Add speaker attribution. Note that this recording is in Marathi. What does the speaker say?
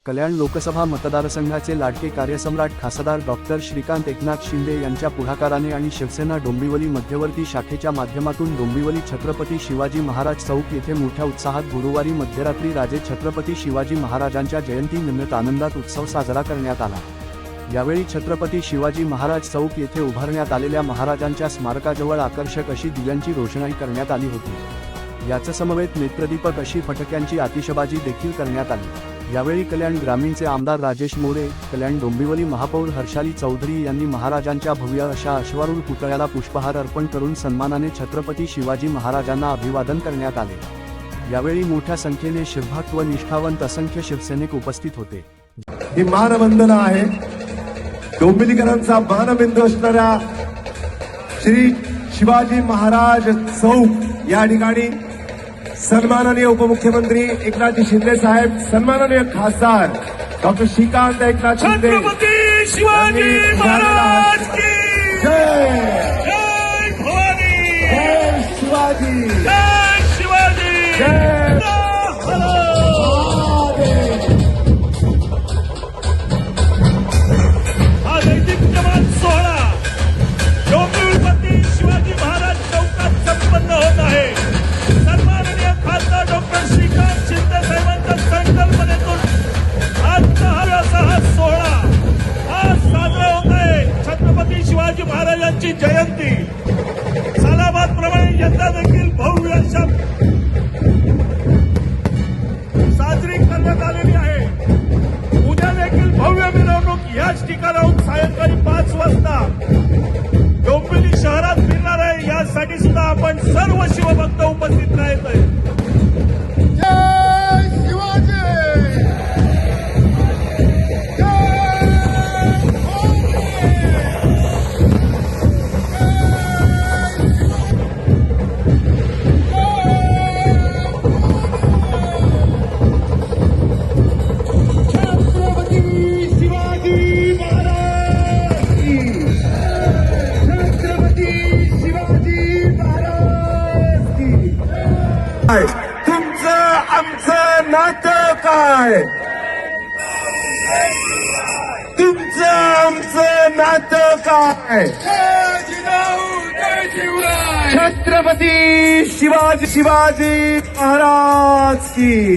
Speaker 1: कल्याण लोकसभा मतदारसंघाचे लाडके कार्यसम्राट खासदार डॉक्टर श्रीकांत एकनाथ शिंदे यांच्या पुढाकाराने आणि शिवसेना डोंबिवली मध्यवर्ती शाखेच्या माध्यमातून डोंबिवली छत्रपती शिवाजी महाराज चौक येथे मोठ्या उत्साहात गुरुवारी मध्यरात्री राजे छत्रपती शिवाजी महाराजांच्या जयंतीनिमित्त आनंदात उत्सव साजरा करण्यात आला। यावेळी छत्रपती शिवाजी महाराज चौक येथे उभारण्यात आलेल्या महाराजांच्या स्मारकाजवळ आकर्षक अशी दिव्यांची रोषणाई करण्यात आली होती। याच समवेत नेत्रदीपक अशी फटक्यांची आतिषबाजी देखील करण्यात आली। यावेळी कल्याण ग्रामीणचे आमदार राजेश मोरे, कल्याण डोंबिवली महापौर हर्षाली चौधरी यांनी महाराजांच्या भव्य अशा अश्वारूढ पुतळ्याला पुष्पहार अर्पण करून सन्मानाने छत्रपती शिवाजी महाराजांना अभिवादन करण्यात आले। यावेळी मोठ्या संख्येने शिवभक्त व निष्ठावंत असंख्य शिवसैनिक उपस्थित होते।
Speaker 2: ही मानवंदना आहे डोंबिवलीकरांचा मानबिंदू असणाऱ्या श्री शिवाजी महाराज चौक या ठिकाणी सन्माननीय उपमुख्यमंत्री एकनाथ शिंदे साहेब, सन्माननीय खासदार डॉक्टर श्रीकांत एकनाथ शिंदे,
Speaker 3: छत्रपती शिवाजी महाराज की
Speaker 2: जय,
Speaker 3: जय भवानी,
Speaker 2: जय शिवाजी,
Speaker 3: जय शिवाजी,
Speaker 2: जय
Speaker 3: हा दैदिप्यमान सोहळा डोंबिवलीपती शिवाजी महाराज चौकात संपन्न होत आहे। सन्माननीय खासदार डॉक्टर श्रीकांत शिंदे साहेबांच्या संकल्पनेतून आजचा हा सोहळा आज साजरा होत आहे। छत्रपती शिवाजी महाराजांची जयंती सालाबादप्रमाणे यंदा देखील भव्य अशा साजरी करण्यात आलेली आहे। उद्या देखील भव्य मिरवणूक याच ठिकाणाहून सायंकाळी 5 वाजता डोंबिवली शहरात फिरणार आहे। यासाठी सुद्धा आपण सर्व शिवभक्त उपस्थित राहत आहे।
Speaker 2: जय शिवाजी, तुमचं आमचं नातं काय? तुमचं आमचं नातं काय? छत्रपती शिवाजी महाराज की